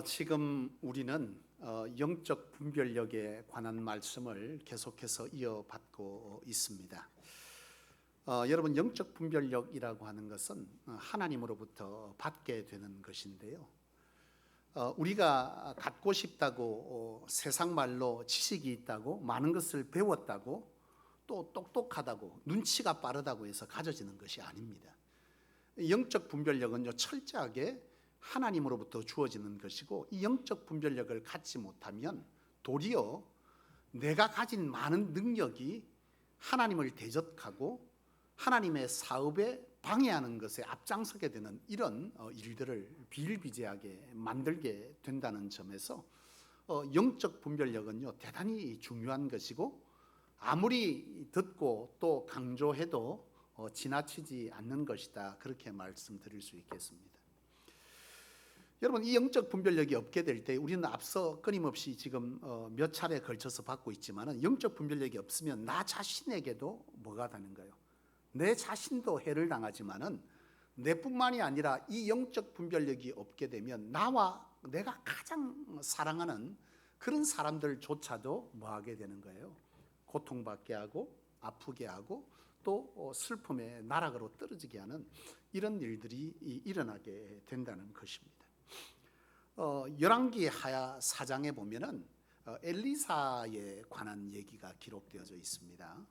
지금 우리는 영적 분별력에 관한 말씀을 계속해서 이어받고 있습니다. 여러분, 영적 분별력이라고 하는 것은 하나님으로부터 받게 되는 것인데요. 우리가 갖고 싶다고 세상 말로 지식이 있다고 많은 것을 배웠다고 또 똑똑하다고 눈치가 빠르다고 해서 가져지는 것이 아닙니다. 영적 분별력은요, 철저하게 하나님으로부터 주어지는 것이고, 이 영적 분별력을 갖지 못하면 도리어 내가 가진 많은 능력이 하나님을 대적하고 하나님의 사업에 방해하는 것에 앞장서게 되는 이런 일들을 비일비재하게 만들게 된다는 점에서 영적 분별력은요, 대단히 중요한 것이고, 아무리 듣고 또 강조해도 지나치지 않는 것이다, 그렇게 말씀드릴 수 있겠습니다. 여러분, 이 영적 분별력이 없게 될 때 우리는 앞서 끊임없이 지금 몇 차례에 걸쳐서 받고 있지만, 영적 분별력이 없으면 나 자신에게도 뭐가 되는가요? 내 자신도 해를 당하지만은 내뿐만이 아니라 이 영적 분별력이 없게 되면 나와 내가 가장 사랑하는 그런 사람들조차도 뭐하게 되는 거예요? 고통받게 하고 아프게 하고 또 슬픔의 나락으로 떨어지게 하는 이런 일들이 일어나게 된다는 것입니다. 열왕기 하야 4장에 보면은 엘리사에 관한 얘기가 기록되어져 있습니다.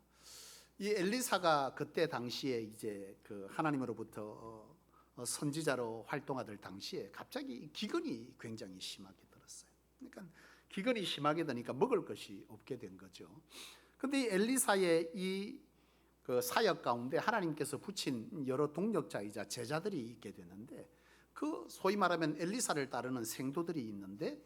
이 엘리사가 그때 당시에 이제 그 하나님으로부터 선지자로 활동하던 당시에 갑자기 기근이 굉장히 심하게 들었어요. 그러니까 기근이 심하게 되니까 먹을 것이 없게 된 거죠. 근데 이 엘리사의 이 그 사역 가운데 하나님께서 붙인 여러 동력자이자 제자들이 있게 되는데, 그 소위 말하면 엘리사를 따르는 생도들이 있는데,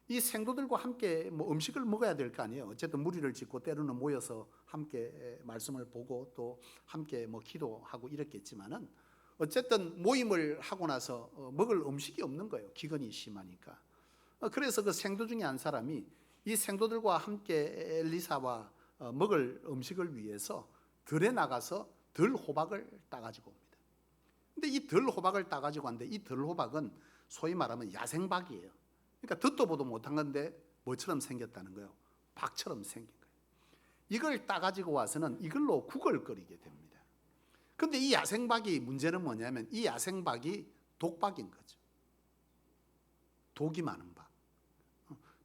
이 생도들과 함께 뭐 음식을 먹어야 될 거 아니에요. 어쨌든 무리를 짓고 때로는 모여서 함께 말씀을 보고 또 함께 뭐 기도하고 이랬겠지만은, 어쨌든 모임을 하고 나서 먹을 음식이 없는 거예요. 기근이 심하니까. 그래서 그 생도 중에 한 사람이 이 생도들과 함께 엘리사와 먹을 음식을 위해서 들에 나가서 들호박을 따가지고 옵니다. 근데 이 들호박을 따가지고 왔는데, 이 들호박은 소위 말하면 야생박이에요. 그러니까 듣도 보도 못한 건데 뭐처럼 생겼다는 거예요? 박처럼 생긴 거예요. 이걸 따가지고 와서는 이걸로 국을 끓이게 됩니다. 근데 이 야생박이 문제는 뭐냐면, 이 야생박이 독박인 거죠. 독이 많은 박.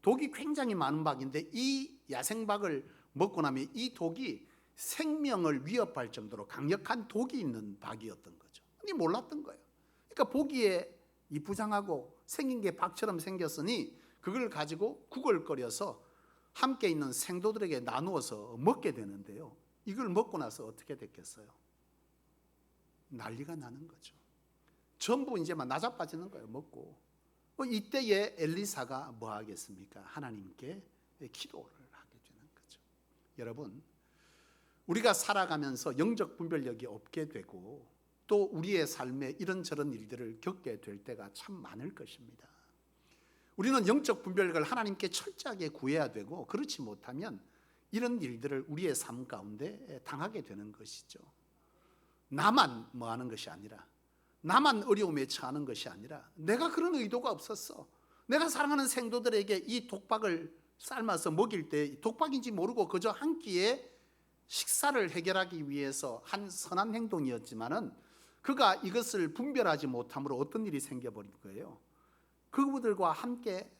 독이 굉장히 많은 박인데, 이 야생박을 먹고 나면 이 독이 생명을 위협할 정도로 강력한 독이 있는 박이었던 거죠. 근데 몰랐던 거예요. 그러니까 보기에 이쁘장하고 생긴 게 박처럼 생겼으니 그걸 가지고 국을 끓여서 함께 있는 생도들에게 나누어서 먹게 되는데요. 이걸 먹고 나서 어떻게 됐겠어요? 난리가 나는 거죠. 전부 이제 막 나자빠지는 거예요, 먹고. 이때에 엘리사가 뭐 하겠습니까? 하나님께 기도를 하게 되는 거죠. 여러분, 우리가 살아가면서 영적 분별력이 없게 되고 또 우리의 삶에 이런저런 일들을 겪게 될 때가 참 많을 것입니다. 우리는 영적 분별력을 하나님께 철저하게 구해야 되고, 그렇지 못하면 이런 일들을 우리의 삶 가운데 당하게 되는 것이죠. 나만 뭐 하는 것이 아니라, 나만 어려움에 처하는 것이 아니라, 내가 그런 의도가 없었어. 내가 사랑하는 생도들에게 이 독박을 삶아서 먹일 때 독박인지 모르고 그저 한 끼에 식사를 해결하기 위해서 한 선한 행동이었지만은, 그가 이것을 분별하지 못함으로 어떤 일이 생겨버린 거예요? 그분들과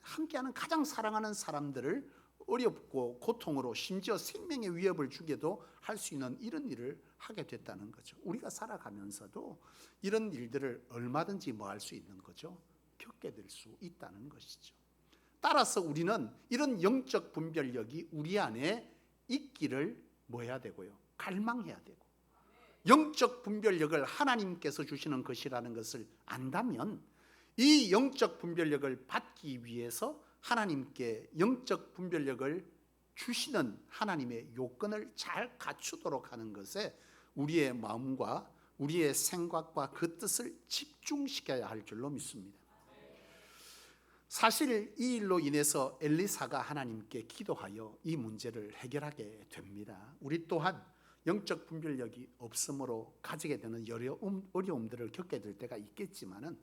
함께하는 가장 사랑하는 사람들을 어렵고 고통으로, 심지어 생명의 위협을 주게도 할 수 있는 이런 일을 하게 됐다는 거죠. 우리가 살아가면서도 이런 일들을 얼마든지 뭐 할 수 있는 거죠? 겪게 될 수 있다는 것이죠. 따라서 우리는 이런 영적 분별력이 우리 안에 있기를 뭐 해야 되고요? 갈망해야 되고, 영적 분별력을 하나님께서 주시는 것이라는 것을 안다면, 이 영적 분별력을 받기 위해서 하나님께 영적 분별력을 주시는 하나님의 요건을 잘 갖추도록 하는 것에 우리의 마음과 우리의 생각과 그 뜻을 집중시켜야 할 줄로 믿습니다. 사실 이 일로 인해서 엘리사가 하나님께 기도하여 이 문제를 해결하게 됩니다. 우리 또한 영적 분별력이 없으므로 가지게 되는 어려움들을 겪게 될 때가 있겠지만은,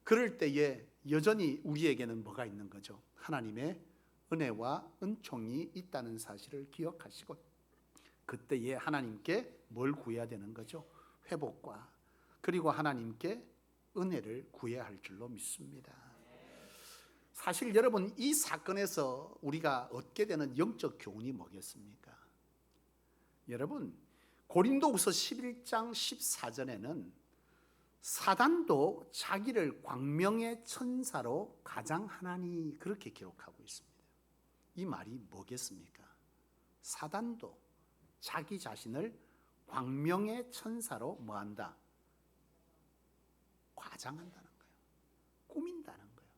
그럴 때에 여전히 우리에게는 뭐가 있는 거죠? 하나님의 은혜와 은총이 있다는 사실을 기억하시고 그때에 하나님께 뭘 구해야 되는 거죠? 회복과 그리고 하나님께 은혜를 구해야 할 줄로 믿습니다. 사실 여러분 이 사건에서 우리가 얻게 되는 영적 교훈이 뭐겠습니까? 여러분 고린도후서 11장 14절에는 사단도 자기를 광명의 천사로 가장하나니 그렇게 기록하고 있습니다. 이 말이 뭐겠습니까? 사단도 자기 자신을 광명의 천사로 뭐한다? 과장한다는 거예요. 꾸민다는 거예요.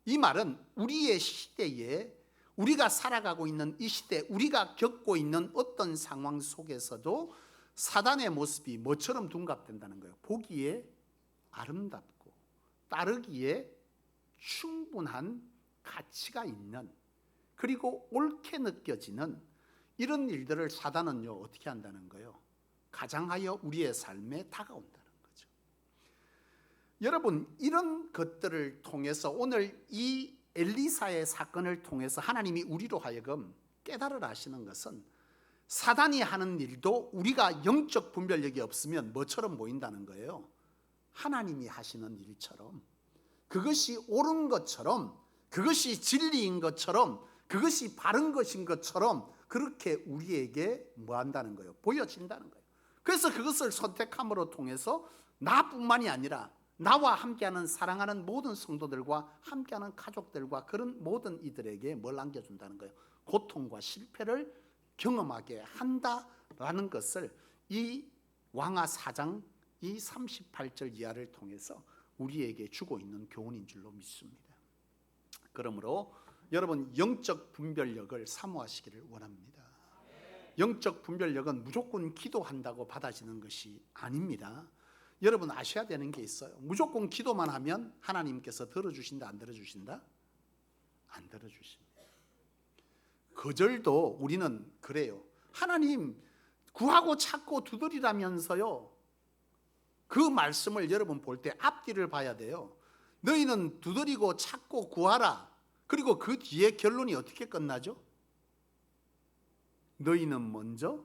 이 말은 우리의 시대에 우리가 살아가고 있는 이 시대 우리가 겪고 있는 어떤 상황 속에서도 사단의 모습이 뭐처럼 둔갑된다는 거예요. 보기에 아름답고 따르기에 충분한 가치가 있는 그리고 옳게 느껴지는 이런 일들을 사단은요 어떻게 한다는 거예요? 가장하여 우리의 삶에 다가온다는 거죠. 여러분 이런 것들을 통해서 오늘 이 엘리사의 사건을 통해서 하나님이 우리로 하여금 깨달으라 하시는 것은 사단이 하는 일도 우리가 영적 분별력이 없으면 뭐처럼 보인다는 거예요? 하나님이 하시는 일처럼 그것이 옳은 것처럼 그것이 진리인 것처럼 그것이 바른 것인 것처럼 그렇게 우리에게 뭐 한다는 거예요? 보여진다는 거예요. 그래서 그것을 선택함으로 통해서 나뿐만이 아니라 나와 함께하는 사랑하는 모든 성도들과 함께하는 가족들과 그런 모든 이들에게 뭘 안겨준다는 거예요? 고통과 실패를 경험하게 한다라는 것을 이 왕하 4장 이 38절 이하를 통해서 우리에게 주고 있는 교훈인 줄로 믿습니다. 그러므로 여러분 영적 분별력을 사모하시기를 원합니다. 영적 분별력은 무조건 기도한다고 받아지는 것이 아닙니다. 여러분 아셔야 되는 게 있어요. 무조건 기도만 하면 하나님께서 들어주신다 안 들어주신다? 안 들어주십니다. 거절도 우리는 그래요. 하나님 구하고 찾고 두드리라면서요. 그 말씀을 여러분 볼 때 앞뒤를 봐야 돼요. 너희는 두드리고 찾고 구하라. 그리고 그 뒤에 결론이 어떻게 끝나죠? 너희는 먼저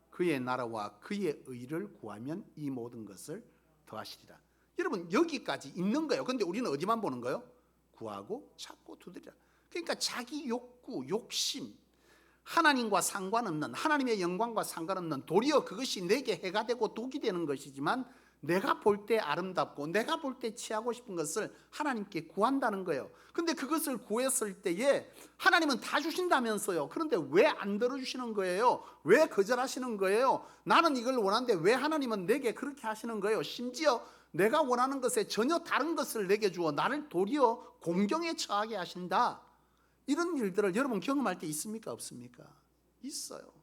그의 나라와 그의 의를 구하면 이 모든 것을 더하시리라. 여러분 여기까지 있는 거예요. 그런데 우리는 어디만 보는 거예요? 구하고 찾고 두드리라. 그러니까 자기 욕구, 욕심, 하나님과 상관없는 하나님의 영광과 상관없는 도리어 그것이 내게 해가 되고 독이 되는 것이지만 내가 볼 때 아름답고 내가 볼 때 취하고 싶은 것을 하나님께 구한다는 거예요. 근데 그것을 구했을 때에 하나님은 다 주신다면서요. 그런데 왜 안 들어주시는 거예요? 왜 거절하시는 거예요? 나는 이걸 원하는데 왜 하나님은 내게 그렇게 하시는 거예요? 심지어 내가 원하는 것에 전혀 다른 것을 내게 주어 나를 도리어 공경에 처하게 하신다. 이런 일들을 여러분 경험할 때 있습니까? 없습니까? 있어요.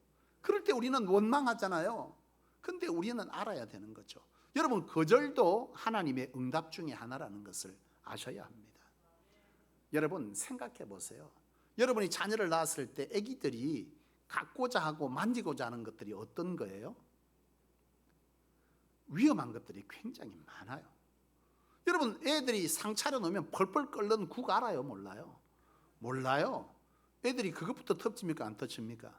그럴 때 우리는 원망하잖아요. 근데 우리는 알아야 되는 거죠. 여러분 거절도 하나님의 응답 중에 하나라는 것을 아셔야 합니다. 여러분 생각해 보세요. 여러분이 자녀를 낳았을 때 아기들이 갖고자 하고 만지고자 하는 것들이 어떤 거예요? 위험한 것들이 굉장히 많아요. 여러분 애들이 상 차려놓으면 펄펄 끓는 국 알아요? 몰라요? 몰라요. 애들이 그것부터 텁집니까? 안 터집니까?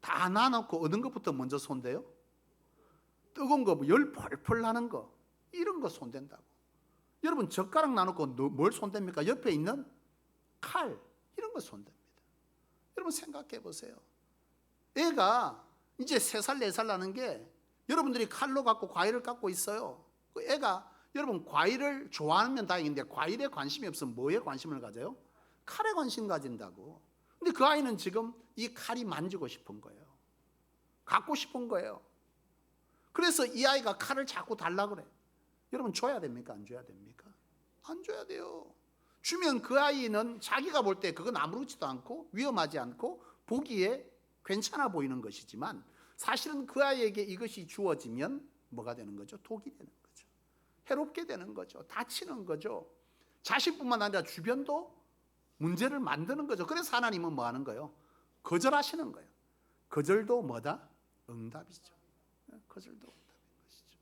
다 놔놓고 얻은 것부터 먼저 손대요? 뜨거운 거, 열 펄펄 나는 거 이런 거 손댄다고. 여러분 젓가락 놔놓고 뭘 손댑니까? 옆에 있는 칼 이런 거 손댑니다. 여러분 생각해 보세요. 애가 이제 3살 4살 나는 게 여러분들이 칼로 갖고 과일을 깎고 있어요. 그 애가 여러분 과일을 좋아하면 다행인데 과일에 관심이 없으면 뭐에 관심을 가져요? 칼에 관심 가진다고. 근데 그 아이는 지금 이 칼이 만지고 싶은 거예요. 갖고 싶은 거예요. 그래서 이 아이가 칼을 자꾸 달라 그래. 여러분 줘야 됩니까? 안 줘야 됩니까? 안 줘야 돼요. 주면 그 아이는 자기가 볼 때 그건 아무렇지도 않고 위험하지 않고 보기에 괜찮아 보이는 것이지만 사실은 그 아이에게 이것이 주어지면 뭐가 되는 거죠? 독이 되는 거죠. 해롭게 되는 거죠. 다치는 거죠. 자식뿐만 아니라 주변도 문제를 만드는 거죠. 그래서 하나님은 뭐 하는 거예요? 거절하시는 거예요. 거절도 뭐다? 응답이죠. 거절도 응답인 것이죠.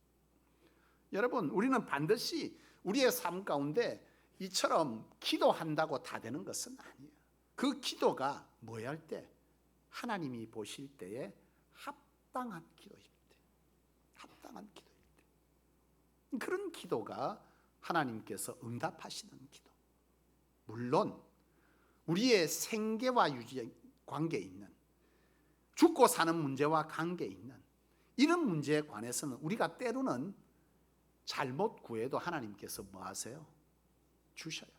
여러분 우리는 반드시 우리의 삶 가운데 이처럼 기도한다고 다 되는 것은 아니에요. 그 기도가 뭐야 할 때 하나님이 보실 때에 합당한 기도일 때, 합당한 기도일 때, 그런 기도가 하나님께서 응답하시는 기도. 물론 우리의 생계와 유지 관계에 있는, 죽고 사는 문제와 관계에 있는 이런 문제에 관해서는 우리가 때로는 잘못 구해도 하나님께서 뭐 하세요? 주셔요.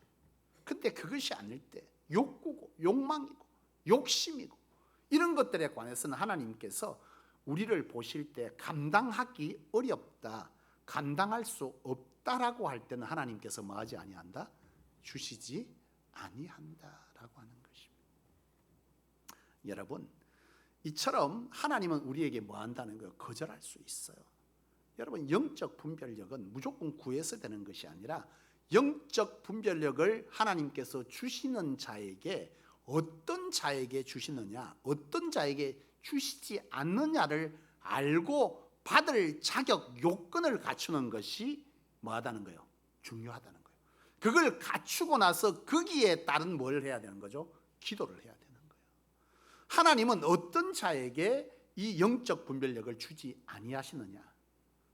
근데 그것이 아닐 때 욕구고 욕망이고 욕심이고 이런 것들에 관해서는 하나님께서 우리를 보실 때 감당하기 어렵다, 감당할 수 없다라고 할 때는 하나님께서 뭐 하지 아니한다? 주시지 아니한다라고 하는 것입니다. 여러분, 이처럼 하나님은 우리에게 뭐 한다는 거예요? 거절할 수 있어요. 여러분, 영적 분별력은 무조건 구해서 되는 것이 아니라 영적 분별력을 하나님께서 주시는 자에게 어떤 자에게 주시느냐, 어떤 자에게 주시지 않느냐를 알고 받을 자격 요건을 갖추는 것이 뭐하다는 거예요? 중요하다는 거예요. 그걸 갖추고 나서 거기에 따른 뭘 해야 되는 거죠? 기도를 해야 되는 거예요. 하나님은 어떤 자에게 이 영적 분별력을 주지 아니하시느냐,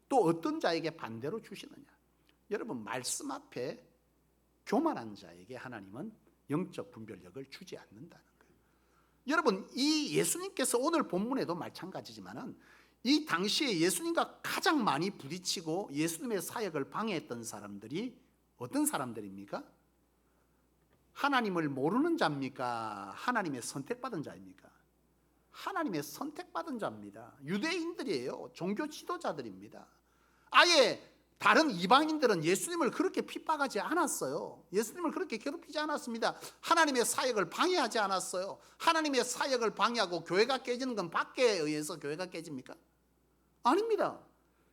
또 어떤 자에게 반대로 주시느냐. 여러분, 말씀 앞에 교만한 자에게 하나님은 영적 분별력을 주지 않는다는 거예요. 여러분, 이 예수님께서 오늘 본문에도 마찬가지지만은 이 당시에 예수님과 가장 많이 부딪히고 예수님의 사역을 방해했던 사람들이 어떤 사람들입니까? 하나님을 모르는 자입니까? 하나님의 선택받은 자입니까? 하나님의 선택받은 자입니다. 유대인들이에요. 종교 지도자들입니다. 아예 다른 이방인들은 예수님을 그렇게 핍박하지 않았어요. 예수님을 그렇게 괴롭히지 않았습니다. 하나님의 사역을 방해하지 않았어요. 하나님의 사역을 방해하고 교회가 깨지는 건 밖에 의해서 교회가 깨집니까? 아닙니다.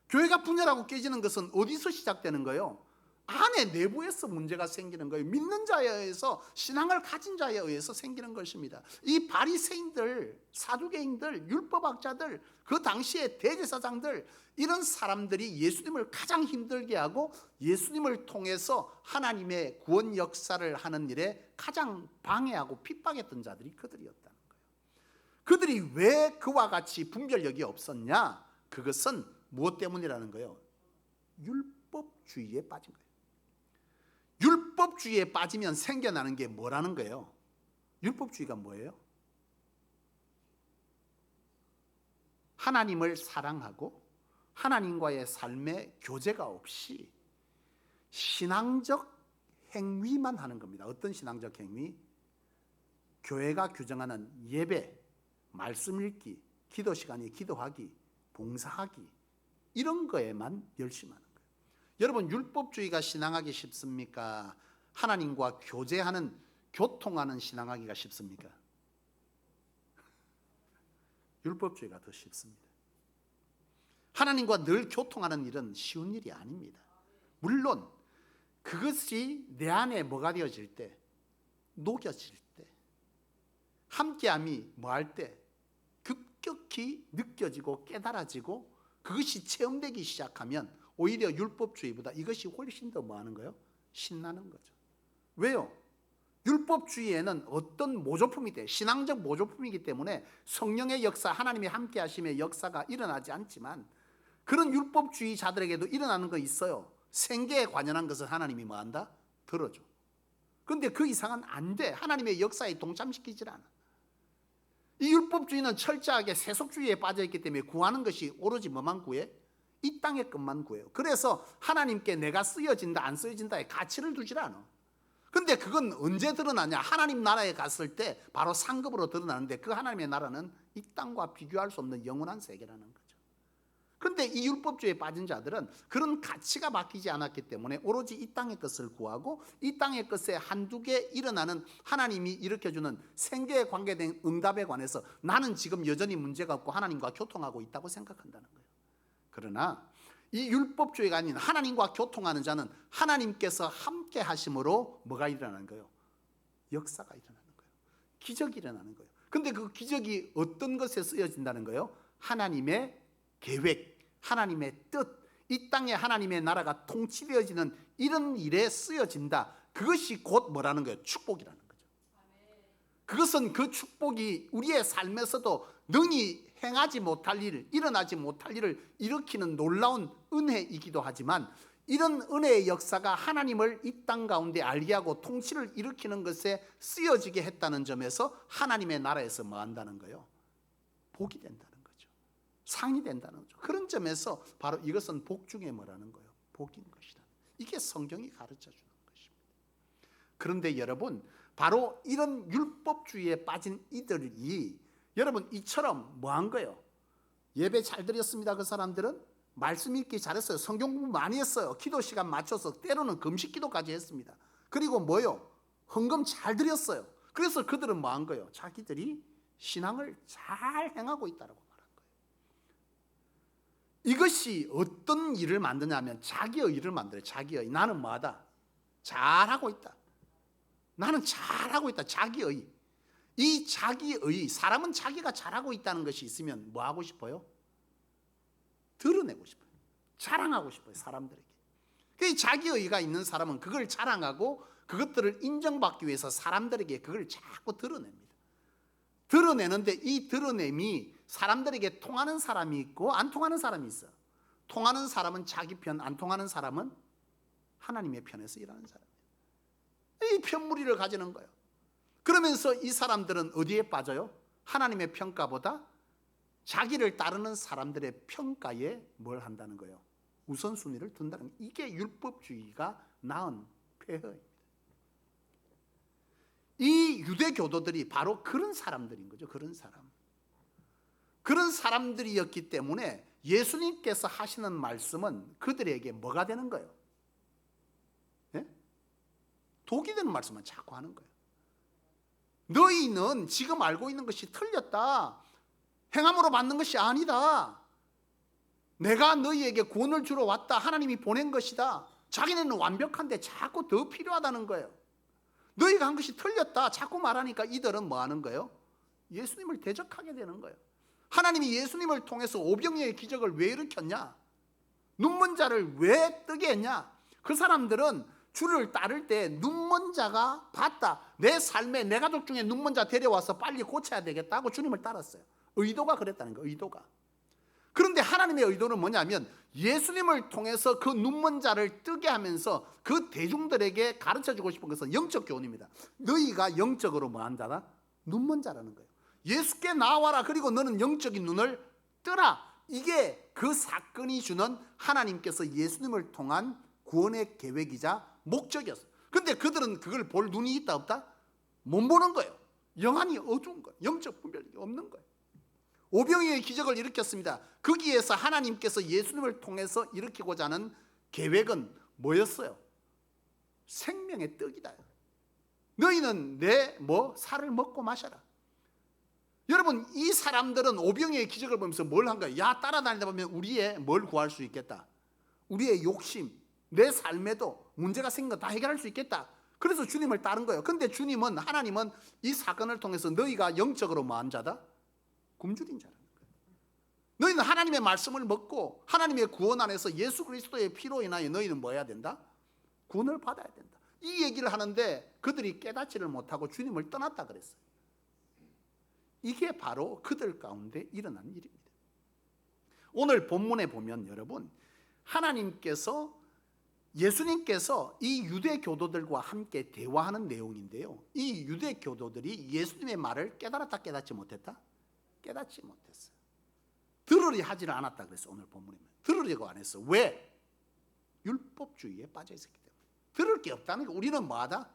교회가 분열하고 깨지는 것은 어디서 시작되는 거예요? 안에 내부에서 문제가 생기는 거예요. 믿는 자에 의해서, 신앙을 가진 자에 의해서 생기는 것입니다. 이 바리새인들, 사두개인들, 율법학자들, 그 당시의 대제사장들, 이런 사람들이 예수님을 가장 힘들게 하고 예수님을 통해서 하나님의 구원 역사를 하는 일에 가장 방해하고 핍박했던 자들이 그들이었다는 거예요. 그들이 왜 그와 같이 분별력이 없었냐? 그것은 무엇 때문이라는 거예요? 율법주의에 빠진 거예요. 율법주의에 빠지면 생겨나는 게 뭐라는 거예요? 율법주의가 뭐예요? 하나님을 사랑하고 하나님과의 삶의 교제가 없이 신앙적 행위만 하는 겁니다. 어떤 신앙적 행위? 교회가 규정하는 예배, 말씀 읽기, 기도 시간에 기도하기, 봉사하기, 이런 거에만 열심하는 거예요. 여러분, 율법주의가 신앙하기 쉽습니까? 하나님과 교제하는, 교통하는 신앙하기가 쉽습니까? 율법주의가 더 쉽습니다. 하나님과 늘 교통하는 일은 쉬운 일이 아닙니다. 물론 그것이 내 안에 뭐가 되어질 때, 녹여질 때, 함께함이 뭐할 때 급격히 느껴지고 깨달아지고 그것이 체험되기 시작하면 오히려 율법주의보다 이것이 훨씬 더 뭐하는 거예요? 신나는 거죠. 왜요? 율법주의에는 어떤 모조품이 돼, 신앙적 모조품이기 때문에 성령의 역사, 하나님의 함께 하심의 역사가 일어나지 않지만 그런 율법주의자들에게도 일어나는 거 있어요. 생계에 관련한 것을 하나님이 뭐한다? 들어줘. 그런데 그 이상은 안 돼. 하나님의 역사에 동참시키질 않아. 이 율법주의는 철저하게 세속주의에 빠져있기 때문에 구하는 것이 오로지 뭐만 구해? 이 땅의 것만 구해요. 그래서 하나님께 내가 쓰여진다 안 쓰여진다에 가치를 두질 않아. 근데 그건 언제 드러나냐? 하나님 나라에 갔을 때 바로 상급으로 드러나는데 그 하나님의 나라는 이 땅과 비교할 수 없는 영원한 세계라는 거죠. 그런데 이 율법주의에 빠진 자들은 그런 가치가 바뀌지 않았기 때문에 오로지 이 땅의 것을 구하고 이 땅의 것에 한두 개 일어나는 하나님이 일으켜주는 생계에 관계된 응답에 관해서 나는 지금 여전히 문제가 없고 하나님과 교통하고 있다고 생각한다는 거예요. 그러나 이 율법주의가 아닌 하나님과 교통하는 자는 하나님께서 함께 하심으로 뭐가 일어나는 거예요? 역사가 일어나는 거예요. 기적이 일어나는 거예요. 근데 그 기적이 어떤 것에 쓰여진다는 거예요? 하나님의 계획, 하나님의 뜻, 이 땅에 하나님의 나라가 통치되어지는 이런 일에 쓰여진다. 그것이 곧 뭐라는 거예요? 축복이라는 거죠. 그것은 그 축복이 우리의 삶에서도 능히 행하지 못할 일, 일어나지 못할 일을 일으키는 놀라운 은혜이기도 하지만, 이런 은혜의 역사가 하나님을 이 땅 가운데 알게 하고 통치를 일으키는 것에 쓰여지게 했다는 점에서 하나님의 나라에서 뭐 한다는 거예요? 복이 된다는 거죠. 상이 된다는 거죠. 그런 점에서 바로 이것은 복 중에 뭐라는 거예요? 복인 것이다. 이게 성경이 가르쳐 주는 것입니다. 그런데 여러분, 바로 이런 율법주의에 빠진 이들이 여러분 이처럼 뭐 한 거예요? 예배 잘 드렸습니다. 그 사람들은 말씀 읽기 잘했어요. 성경 공부 많이 했어요. 기도 시간 맞춰서 때로는 금식 기도까지 했습니다. 그리고 뭐요? 헌금 잘 드렸어요. 그래서 그들은 뭐 한 거예요? 자기들이 신앙을 잘 행하고 있다고 말한 거예요. 이것이 어떤 일을 만드냐면 자기의 일을 만들어요. 자기의. 나는 뭐하다? 잘하고 있다. 나는 잘하고 있다. 자기의. 이 자기의, 사람은 자기가 잘하고 있다는 것이 있으면 뭐 하고 싶어요? 드러내고 싶어요. 자랑하고 싶어요. 사람들에게. 그 자기의가 있는 사람은 그걸 자랑하고 그것들을 인정받기 위해서 사람들에게 그걸 자꾸 드러냅니다. 드러내는데 이 드러냄이 사람들에게 통하는 사람이 있고 안 통하는 사람이 있어. 통하는 사람은 자기 편, 안 통하는 사람은 하나님의 편에서 일하는 사람이에요. 이 편무리를 가지는 거예요. 그러면서 이 사람들은 어디에 빠져요? 하나님의 평가보다 자기를 따르는 사람들의 평가에 뭘 한다는 거예요? 우선순위를 둔다는 거예요. 이게 율법주의가 낳은 폐허입니다. 이 유대교도들이 바로 그런 사람들인 거죠. 그런 사람들이었기 때문에 예수님께서 하시는 말씀은 그들에게 뭐가 되는 거예요? 예? 독이 되는 말씀만 자꾸 하는 거예요. 너희는 지금 알고 있는 것이 틀렸다. 행함으로 받는 것이 아니다. 내가 너희에게 구원을 주러 왔다. 하나님이 보낸 것이다. 자기네는 완벽한데 자꾸 더 필요하다는 거예요. 너희가 한 것이 틀렸다. 자꾸 말하니까 이들은 뭐 하는 거예요? 예수님을 대적하게 되는 거예요. 하나님이 예수님을 통해서 오병이의 기적을 왜 일으켰냐? 눈먼 자를 왜 뜨게 했냐? 그 사람들은 주를 따를 때 눈먼 자가 봤다. 내 삶에 내 가족 중에 눈먼 자 데려와서 빨리 고쳐야 되겠다 하고 주님을 따랐어요. 의도가 그랬다는 거예요. 의도가. 그런데 하나님의 의도는 뭐냐면 예수님을 통해서 그 눈먼 자를 뜨게 하면서 그 대중들에게 가르쳐주고 싶은 것은 영적 교훈입니다. 너희가 영적으로 뭐한 자다? 눈먼 자라는 거예요. 예수께 나와라. 그리고 너는 영적인 눈을 뜨라. 이게 그 사건이 주는 하나님께서 예수님을 통한 구원의 계획이자 목적이었어요. 그런데 그들은 그걸 볼 눈이 있다 없다? 못 보는 거예요. 영안이 어두운 거예요. 영적 분별력이 없는 거예요. 오병이의 기적을 일으켰습니다. 거기에서 하나님께서 예수님을 통해서 일으키고자 하는 계획은 뭐였어요? 생명의 떡이다. 너희는 내 살을 먹고 마셔라. 여러분, 이 사람들은 오병이의 기적을 보면서 뭘 한 거예요? 야, 따라다니다 보면 우리의 뭘 구할 수 있겠다. 우리의 욕심, 내 삶에도 문제가 생긴 거 다 해결할 수 있겠다. 그래서 주님을 따른 거예요. 근데 주님은, 하나님은 이 사건을 통해서 너희가 영적으로 뭐한 자다? 굶주린 자라는 거예요. 너희는 하나님의 말씀을 먹고 하나님의 구원 안에서 예수 그리스도의 피로 인하여 너희는 뭐 해야 된다? 구원을 받아야 된다. 이 얘기를 하는데 그들이 깨닫지를 못하고 주님을 떠났다 그랬어요. 이게 바로 그들 가운데 일어난 일입니다. 오늘 본문에 보면 여러분, 예수님께서 이 유대 교도들과 함께 대화하는 내용인데요. 이 유대 교도들이 예수님의 말을 깨달았다 깨닫지 못했다? 깨닫지 못했어요. 들으려 하지를 않았다 그랬어요. 오늘 본문에 들으려고 안 했어. 왜? 율법주의에 빠져 있었기 때문에. 들을 게 없다는 게 우리는 뭐하다?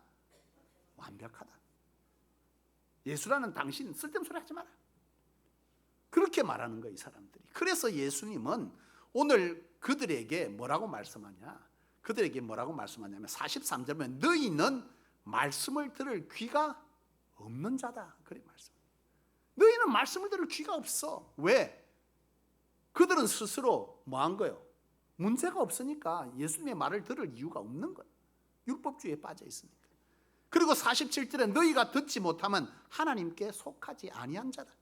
완벽하다. 예수라는 당신 쓸데없는 소리 하지 마라. 그렇게 말하는 거예요, 이 사람들이. 그래서 예수님은 오늘 그들에게 뭐라고 말씀하냐? 그들에게 뭐라고 말씀하냐면 43절에 너희는 말씀을 들을 귀가 없는 자다. 그래 말씀. 너희는 말씀을 들을 귀가 없어. 왜? 그들은 스스로 뭐한 거예요? 문제가 없으니까 예수님의 말을 들을 이유가 없는 거예요. 율법주의에 빠져 있으니까. 그리고 47절에 너희가 듣지 못하면 하나님께 속하지 아니한 자다.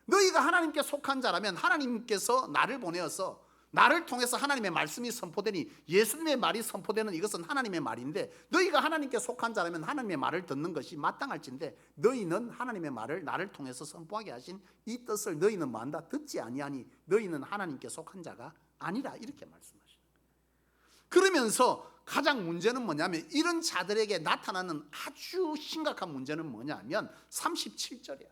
너희가 하나님께 속한 자라면 하나님께서 나를 보내어서 나를 통해서 하나님의 말씀이 선포되니 예수님의 말이 선포되는 이것은 하나님의 말인데 너희가 하나님께 속한 자라면 하나님의 말을 듣는 것이 마땅할진데 너희는 하나님의 말을 나를 통해서 선포하게 하신 이 뜻을 너희는 뭐한다? 듣지 아니하니 너희는 하나님께 속한 자가 아니라 이렇게 말씀하시는 거예요. 그러면서 가장 문제는 뭐냐면 이런 자들에게 나타나는 아주 심각한 문제는 뭐냐면 37절이야.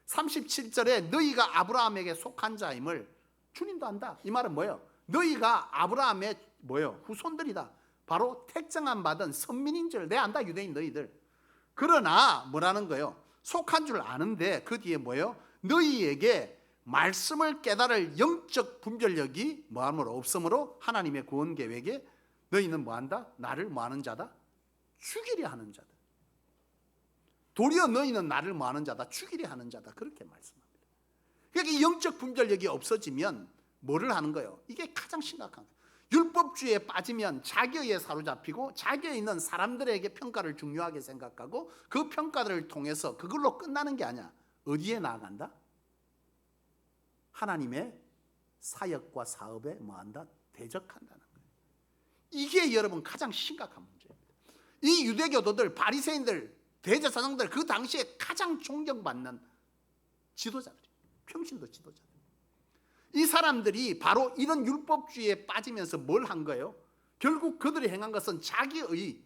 37절에 너희가 아브라함에게 속한 자임을 주님도 안다. 이 말은 뭐예요? 너희가 아브라함의 뭐예요? 후손들이다. 바로 택정함 받은 선민인 줄 내 안다. 유대인 너희들. 그러나 뭐라는 거예요? 속한 줄 아는데 그 뒤에 뭐예요? 너희에게 말씀을 깨달을 영적 분별력이 뭐함으로 없으므로 하나님의 구원 계획에 너희는 뭐한다? 나를 뭐하는 자다? 죽이려 하는 자다. 도리어 너희는 나를 뭐하는 자다? 죽이려 하는 자다. 그렇게 말씀합니다. 그러니까 이 영적 분별력이 없어지면 뭐를 하는 거예요? 이게 가장 심각한 거예요. 율법주의에 빠지면 자기에 사로잡히고 자기에 있는 사람들에게 평가를 중요하게 생각하고 그 평가를 통해서 그걸로 끝나는 게 아니야. 어디에 나아간다? 하나님의 사역과 사업에 뭐한다? 대적한다는 거예요. 이게 여러분 가장 심각한 문제입니다. 이 유대교도들, 바리새인들, 대제사장들 그 당시에 가장 존경받는 지도자들, 평신도 지도자들. 이 사람들이 바로 이런 율법주의에 빠지면서 뭘 한 거예요? 결국 그들이 행한 것은 자기의,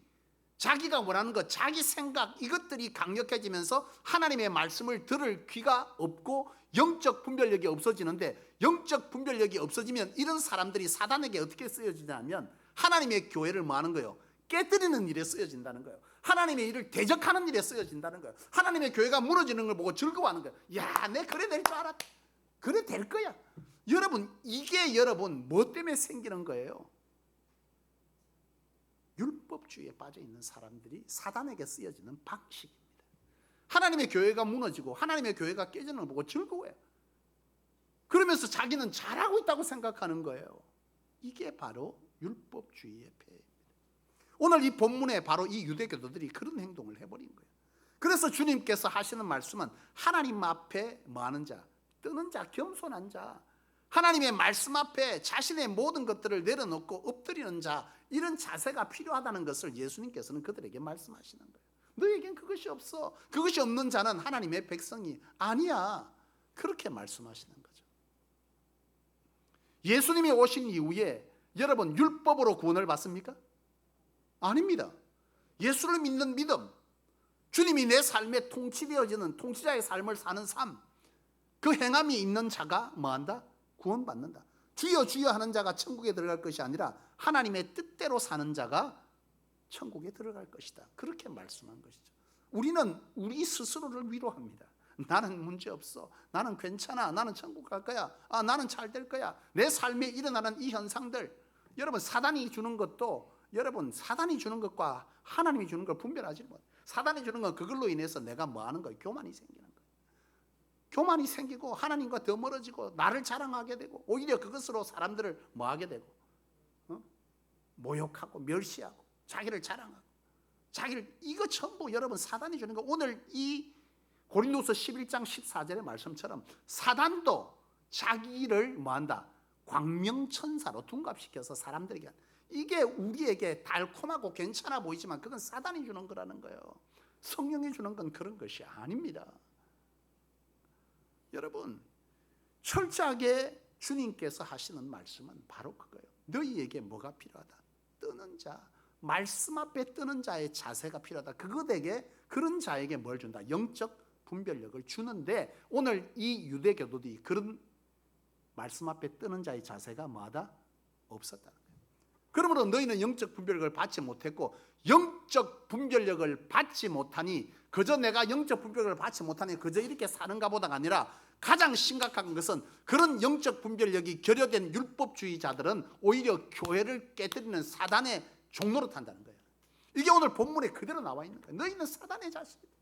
자기가 원하는 것, 자기 생각 이것들이 강력해지면서 하나님의 말씀을 들을 귀가 없고 영적 분별력이 없어지는데 영적 분별력이 없어지면 이런 사람들이 사단에게 어떻게 쓰여지냐면 하나님의 교회를 뭐 하는 거예요? 깨뜨리는 일에 쓰여진다는 거예요. 하나님의 일을 대적하는 일에 쓰여진다는 거예요. 하나님의 교회가 무너지는 걸 보고 즐거워하는 거예요. 야, 내 그래 될 줄 알았다. 그래 될 거야. 여러분, 이게 여러분 뭐 때문에 생기는 거예요? 율법주의에 빠져 있는 사람들이 사단에게 쓰여지는 방식입니다. 하나님의 교회가 무너지고 하나님의 교회가 깨지는 걸 보고 즐거워해요. 그러면서 자기는 잘하고 있다고 생각하는 거예요. 이게 바로 율법주의의 폐해입니다. 오늘 이 본문에 바로 이 유대교도들이 그런 행동을 해버린 거예요. 그래서 주님께서 하시는 말씀은 하나님 앞에 뭐하는 자, 뜨는 자, 겸손한 자, 하나님의 말씀 앞에 자신의 모든 것들을 내려놓고 엎드리는 자, 이런 자세가 필요하다는 것을 예수님께서는 그들에게 말씀하시는 거예요. 너에겐 그것이 없어. 그것이 없는 자는 하나님의 백성이 아니야. 그렇게 말씀하시는 거죠. 예수님이 오신 이후에 여러분 율법으로 구원을 받습니까? 아닙니다. 예수를 믿는 믿음, 주님이 내 삶에 통치되어지는 통치자의 삶을 사는 삶, 그 행함이 있는 자가 뭐한다? 구원받는다. 주여 주여 하는 자가 천국에 들어갈 것이 아니라 하나님의 뜻대로 사는 자가 천국에 들어갈 것이다. 그렇게 말씀한 것이죠. 우리는 우리 스스로를 위로합니다. 나는 문제없어. 나는 괜찮아. 나는 천국 갈 거야. 나는 잘 될 거야. 내 삶에 일어나는 이 현상들, 여러분 사단이 주는 것도 여러분 사단이 주는 것과 하나님이 주는 걸 분별하지 못해요. 사단이 주는 건 그걸로 인해서 내가 뭐 하는 거예요? 교만이 생기는 거예요. 교만이 생기고 하나님과 더 멀어지고 나를 자랑하게 되고 오히려 그것으로 사람들을 뭐 하게 되고 모욕하고 멸시하고 자기를 자랑하고 자기를, 이거 전부 여러분 사단이 주는 거. 오늘 이 고린도서 11장 14절의 말씀처럼 사단도 자기를 뭐한다? 광명천사로 둔갑시켜서 사람들에게, 이게 우리에게 달콤하고 괜찮아 보이지만 그건 사단이 주는 거라는 거예요. 성령이 주는 건 그런 것이 아닙니다. 여러분, 철저하게 주님께서 하시는 말씀은 바로 그거예요. 너희에게 뭐가 필요하다? 뜨는 자, 말씀 앞에 뜨는 자의 자세가 필요하다. 그것에게, 그런 자에게 뭘 준다? 영적 분별력을 주는데 오늘 이 유대교도들이 그런 말씀 앞에 뜨는 자의 자세가 뭐하다? 없었다는 거예요. 그러므로 너희는 영적 분별력을 받지 못했고, 영적 분별력을 받지 못하니 그저 내가 영적 분별력을 받지 못하니 그저 이렇게 사는가 보다가 아니라 가장 심각한 것은 그런 영적 분별력이 결여된 율법주의자들은 오히려 교회를 깨뜨리는 사단의 종로로 탄다는 거예요. 이게 오늘 본문에 그대로 나와 있는 거예요. 너희는 사단의 자식이다.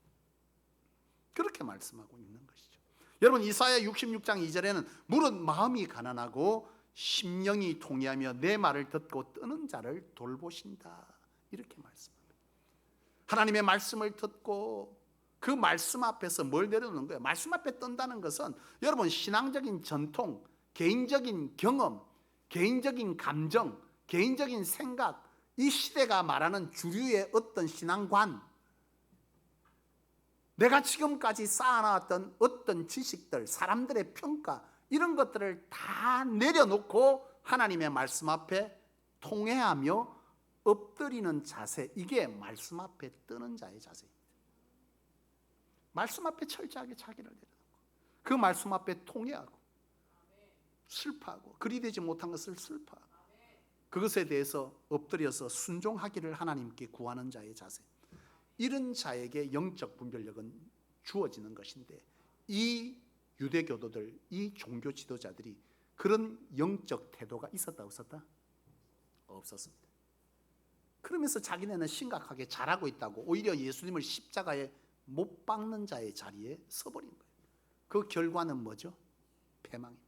그렇게 말씀하고 있는 것이죠. 여러분 이사야 66장 2절에는 무릇 마음이 가난하고 심령이 통회하며 내 말을 듣고 뜨는 자를 돌보신다. 이렇게 말씀합니다. 하나님의 말씀을 듣고 그 말씀 앞에서 뭘 내려놓는 거예요? 말씀 앞에 뜬다는 것은 여러분 신앙적인 전통, 개인적인 경험, 개인적인 감정, 개인적인 생각, 이 시대가 말하는 주류의 어떤 신앙관, 내가 지금까지 쌓아놨던 어떤 지식들, 사람들의 평가, 이런 것들을 다 내려놓고 하나님의 말씀 앞에 통회하며 엎드리는 자세, 이게 말씀 앞에 뜨는 자의 자세입니다. 말씀 앞에 철저하게 자기를 내려놓고 그 말씀 앞에 통회하고 슬퍼하고, 그리 되지 못한 것을 슬퍼하고, 그것에 대해서 엎드려서 순종하기를 하나님께 구하는 자의 자세, 이런 자에게 영적 분별력은 주어지는 것인데, 이 유대교도들, 이 종교 지도자들이 그런 영적 태도가 있었다 없었다? 없었습니다. 그러면서 자기네는 심각하게 잘하고 있다고 오히려 예수님을 십자가에 못 박는 자의 자리에 서버린 거예요. 그 결과는 뭐죠? 패망입니다.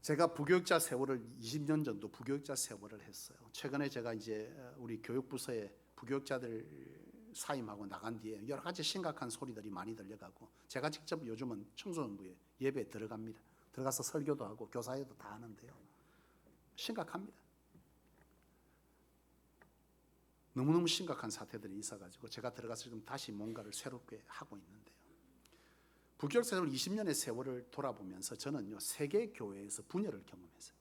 제가 부교육자 세월을 20년 정도 부교육자 세월을 했어요. 최근에 제가 이제 우리 교육부서에 부교육자들 사임하고 나간 뒤에 여러 가지 심각한 소리들이 많이 들려가고, 제가 직접 요즘은 청소년부에 예배에 들어갑니다. 들어가서 설교도 하고 교사회도 다 하는데요, 심각합니다. 너무너무 심각한 사태들이 있어가지고 제가 들어가서 지금 다시 뭔가를 새롭게 하고 있는데요, 부교육 세월 20년의 세월을 돌아보면서 저는요, 세계 교회에서 분열을 경험했어요.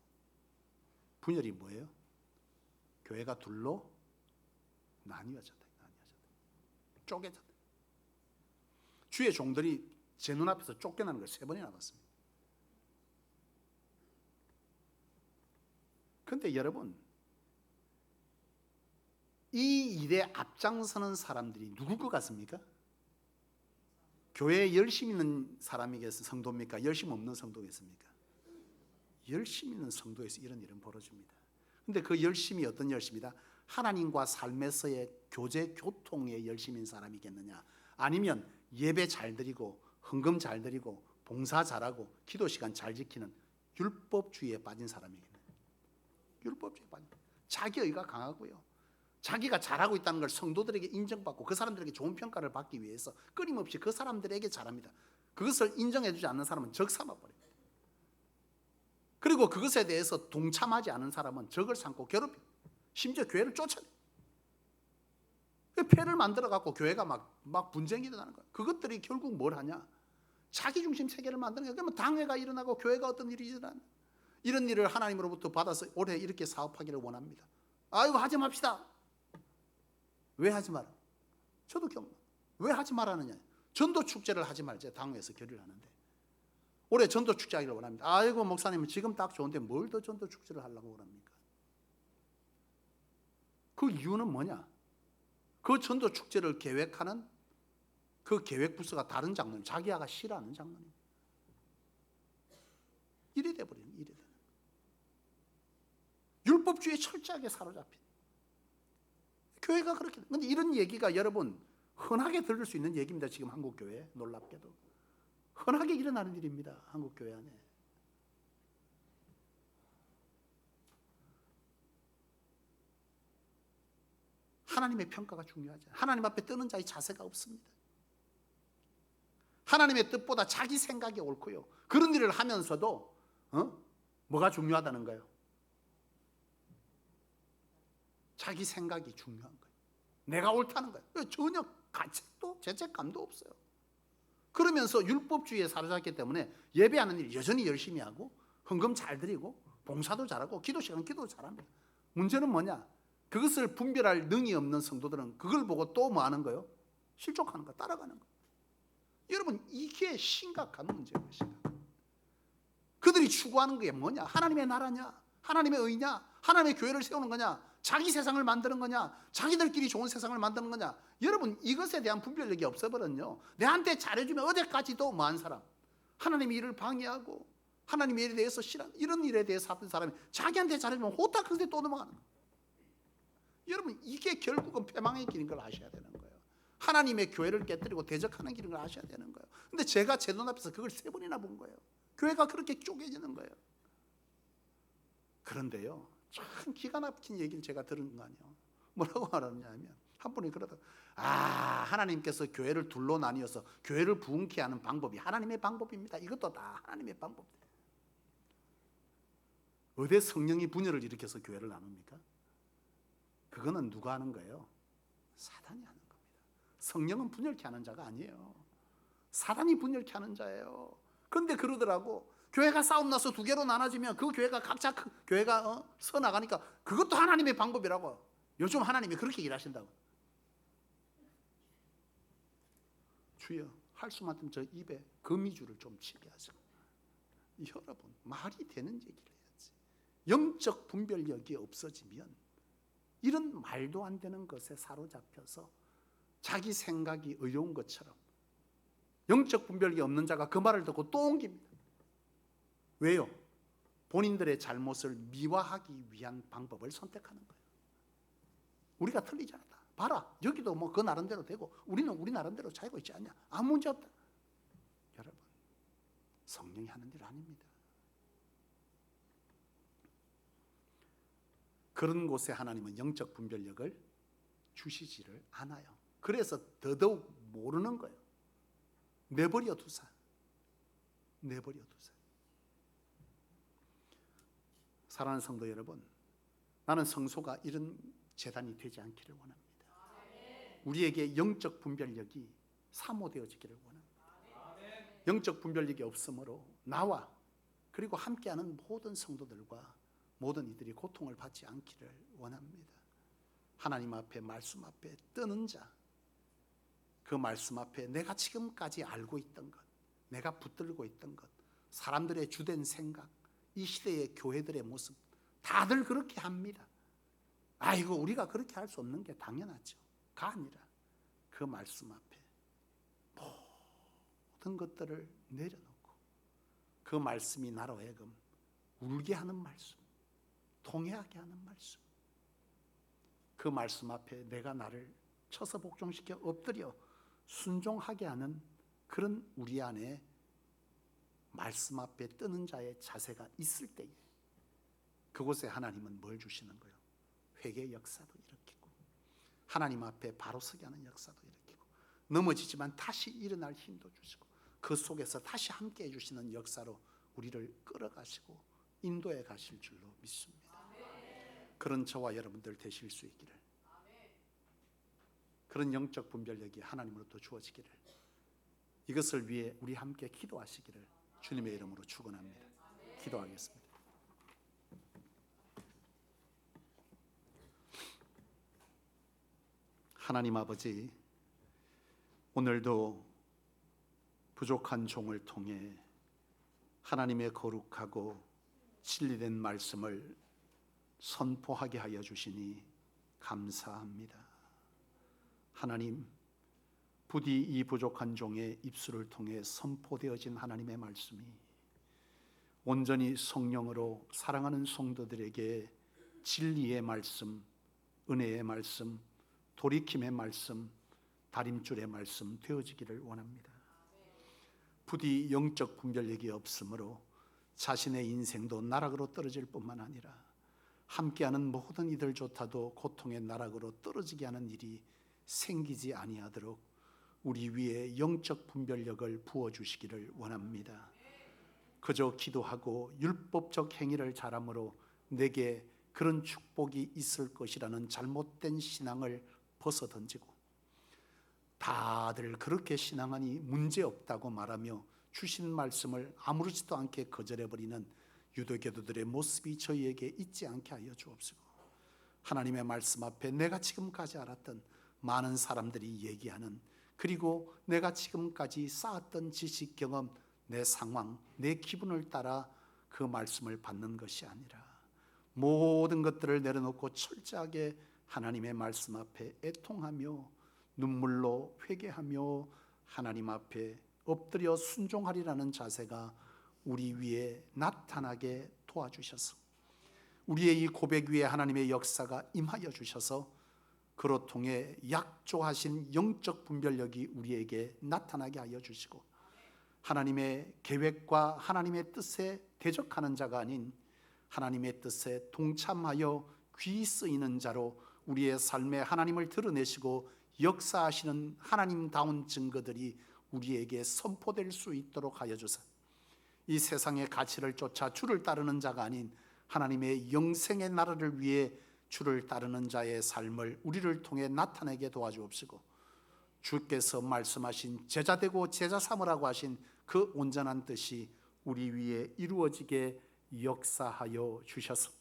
분열이 뭐예요? 교회가 둘로 나뉘어졌다. 쪼개졌다. 주의 종들이 제 눈앞에서 쫓겨나는 걸 3번이나 봤습니다. 그런데 여러분, 이 일에 앞장서는 사람들이 누구 것 같습니까? 교회에 열심 있는 사람이겠습니까? 성도입니까? 열심 없는 성도겠습니까? 열심 있는 성도에서 이런 일은 벌어집니다. 그런데 그 열심이 어떤 열심이다? 하나님과 삶에서의 교제 교통에 열심인 사람이겠느냐, 아니면 예배 잘 드리고 헌금 잘 드리고 봉사 잘하고 기도 시간 잘 지키는 율법주의에 빠진 사람이겠느냐. 율법주의에 빠진, 자기의가 강하고요, 자기가 잘하고 있다는 걸 성도들에게 인정받고 그 사람들에게 좋은 평가를 받기 위해서 끊임없이 그 사람들에게 잘합니다. 그것을 인정해주지 않는 사람은 적 삼아버립니다. 그리고 그것에 대해서 동참하지 않은 사람은 적을 삼고 괴롭힙니다. 심지어 교회를 쫓아내요. 패를 만들어갖고 교회가 막 분쟁이 일어나는 거예요. 그것들이 결국 뭘 하냐? 자기중심 세계를 만드는 거예요. 그러면 당회가 일어나고 교회가 어떤 일이 일어나는, 이런 일을 하나님으로부터 받아서 올해 이렇게 사업하기를 원합니다. 아이고, 하지 맙시다. 왜 하지 마라? 저도 왜 하지 말라느냐? 전도 축제를 하지 말자 당회에서 결의를 하는데, 올해 전도 축제 하기를 원합니다. 아이고, 목사님은 지금 딱 좋은데 뭘 더 전도 축제를 하려고 그럽니까? 그 이유는 뭐냐? 그 전도 축제를 계획하는 그 계획부서가 다른 장로님, 자기야가 싫어하는 장로님, 이래 돼버리는, 이래 되는, 율법주의에 철저하게 사로잡힌 교회가 그렇게. 근데 이런 얘기가 여러분 흔하게 들을 수 있는 얘기입니다. 지금 한국 교회, 놀랍게도 흔하게 일어나는 일입니다. 한국 교회 안에. 하나님의 평가가 중요하죠. 하나님 앞에 뜨는 자의 자세가 없습니다. 하나님의 뜻보다 자기 생각이 옳고요, 그런 일을 하면서도 뭐가 중요하다는 거예요? 자기 생각이 중요한 거예요. 내가 옳다는 거예요. 전혀 가책도 죄책감도 없어요. 그러면서 율법주의에 사로잡기 때문에 예배하는 일 여전히 열심히 하고 헌금 잘 드리고 봉사도 잘하고 기도 시간 기도 잘합니다. 문제는 뭐냐? 그것을 분별할 능이 없는 성도들은 그걸 보고 또 뭐 하는 거예요? 실족하는 거, 따라가는 거. 여러분, 이게 심각한 문제예요. 그들이 추구하는 게 뭐냐? 하나님의 나라냐? 하나님의 의냐? 하나님의 교회를 세우는 거냐? 자기 세상을 만드는 거냐? 자기들끼리 좋은 세상을 만드는 거냐? 여러분, 이것에 대한 분별력이 없어버렸요. 내한테 잘해주면 어제까지도 뭐한 사람, 하나님의 일을 방해하고 하나님의 일에 대해서 싫어하는, 이런 일에 대해서 하던 사람이 자기한테 잘해주면 호딱 그때 또 넘어가는 거예요. 여러분, 이게 결국은 패망의 길인 걸 아셔야 되는 거예요. 하나님의 교회를 깨뜨리고 대적하는 길인 걸 아셔야 되는 거예요. 근데 제가 제 눈앞에서 그걸 3번이나 본 거예요. 교회가 그렇게 쪼개지는 거예요. 그런데요, 참 기가 막힌 얘기를 제가 들은 거 아니에요. 뭐라고 말하느냐 하면, 한 분이 그러다 하나님께서 교회를 둘로 나뉘어서 교회를 부흥케 하는 방법이 하나님의 방법입니다. 이것도 다 하나님의 방법이에요. 어디 성령이 분열을 일으켜서 교회를 나눕니까? 그거는 누가 하는 거예요? 사단이 하는 겁니다. 성령은 분열케 하는 자가 아니에요. 사단이 분열케 하는 자예요. 그런데 그러더라고. 교회가 싸움 나서 두 개로 나눠지면 그 교회가 각자 교회가 서 나가니까 그것도 하나님의 방법이라고. 요즘 하나님이 그렇게 일하신다고. 주여, 할 수만 있으면 저 입에 거미줄을 좀 치게 하세요. 여러분, 말이 되는 얘기를 해야지. 영적 분별력이 없어지면 이런 말도 안 되는 것에 사로잡혀서 자기 생각이 의로운 것처럼 영적 분별력이 없는 자가 그 말을 듣고 또 옮깁니다. 왜요? 본인들의 잘못을 미화하기 위한 방법을 선택하는 거예요. 우리가 틀리지 않다. 봐라, 여기도 뭐 그 나름대로 되고 우리는 우리 나름대로 차이가 있지 않냐? 아무 문제 없다. 여러분, 성령이 하는 일 아닙니다. 그런 곳에 하나님은 영적 분별력을 주시지를 않아요. 그래서 더더욱 모르는 거예요. 내버려 두사. 내버려 두사. 사랑하는 성도 여러분, 나는 성소가 이런 재단이 되지 않기를 원합니다. 우리에게 영적 분별력이 사모되어지기를 원합니다. 영적 분별력이 없으므로 나와 그리고 함께하는 모든 성도들과 모든 이들이 고통을 받지 않기를 원합니다. 하나님 앞에 말씀 앞에 뜨는 자, 그 말씀 앞에 내가 지금까지 알고 있던 것, 내가 붙들고 있던 것, 사람들의 주된 생각, 이 시대의 교회들의 모습 다들 그렇게 합니다. 아이고, 우리가 그렇게 할 수 없는 게 당연하죠. 가 아니라 그 말씀 앞에 모든 것들을 내려놓고 그 말씀이 나로 하여금 울게 하는 말씀, 통회하게 하는 말씀, 그 말씀 앞에 내가 나를 쳐서 복종시켜 엎드려 순종하게 하는 그런 우리 안에 말씀 앞에 뜨는 자의 자세가 있을 때에 그곳에 하나님은 뭘 주시는 거예요? 회개의 역사도 일으키고 하나님 앞에 바로 서게 하는 역사도 일으키고 넘어지지만 다시 일어날 힘도 주시고 그 속에서 다시 함께 해주시는 역사로 우리를 끌어가시고 인도해 가실 줄로 믿습니다. 그런 저와 여러분들 되실 수 있기를, 그런 영적 분별력이 하나님으로부터 주어지기를, 이것을 위해 우리 함께 기도하시기를 주님의 이름으로 축원합니다. 기도하겠습니다. 하나님 아버지, 오늘도 부족한 종을 통해 하나님의 거룩하고 진리된 말씀을 선포하게 하여 주시니 감사합니다. 하나님, 부디 이 부족한 종의 입술을 통해 선포되어진 하나님의 말씀이 온전히 성령으로 사랑하는 성도들에게 진리의 말씀, 은혜의 말씀, 돌이킴의 말씀, 다림줄의 말씀 되어지기를 원합니다. 부디 영적 분별력이 없으므로 자신의 인생도 나락으로 떨어질 뿐만 아니라 함께하는 모든 이들조차도 고통의 나락으로 떨어지게 하는 일이 생기지 아니하도록 우리 위에 영적 분별력을 부어주시기를 원합니다. 그저 기도하고 율법적 행위를 잘함으로 내게 그런 축복이 있을 것이라는 잘못된 신앙을 벗어던지고 다들 그렇게 신앙하니 문제없다고 말하며 주신 말씀을 아무렇지도 않게 거절해버리는 유대교도들의 모습이 저희에게 있지 않게 하여 주옵시고, 하나님의 말씀 앞에 내가 지금까지 알았던 많은 사람들이 얘기하는, 그리고 내가 지금까지 쌓았던 지식, 경험, 내 상황, 내 기분을 따라 그 말씀을 받는 것이 아니라 모든 것들을 내려놓고 철저하게 하나님의 말씀 앞에 애통하며 눈물로 회개하며 하나님 앞에 엎드려 순종하리라는 자세가 우리 위에 나타나게 도와주셔서 우리의 이 고백 위에 하나님의 역사가 임하여 주셔서 그로 통해 약조하신 영적 분별력이 우리에게 나타나게 하여 주시고 하나님의 계획과 하나님의 뜻에 대적하는 자가 아닌 하나님의 뜻에 동참하여 귀 쓰이는 자로 우리의 삶에 하나님을 드러내시고 역사하시는 하나님다운 증거들이 우리에게 선포될 수 있도록 하여 주사, 이 세상의 가치를 쫓아 주를 따르는 자가 아닌 하나님의 영생의 나라를 위해 주를 따르는 자의 삶을 우리를 통해 나타내게 도와주옵시고, 주께서 말씀하신 제자되고 제자 삼으라고 하신 그 온전한 뜻이 우리 위에 이루어지게 역사하여 주셔서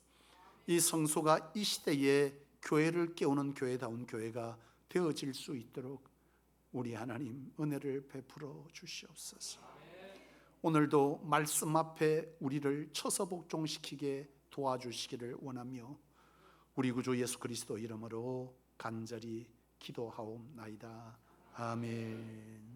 이 성소가 이 시대에 교회를 깨우는 교회다운 교회가 되어질 수 있도록 우리 하나님 은혜를 베풀어 주시옵소서. 오늘도 말씀 앞에 우리를 처서 복종시키게 도와주시기를 원하며 우리 구주 예수 그리스도 이름으로 간절히 기도하옵나이다. 아멘.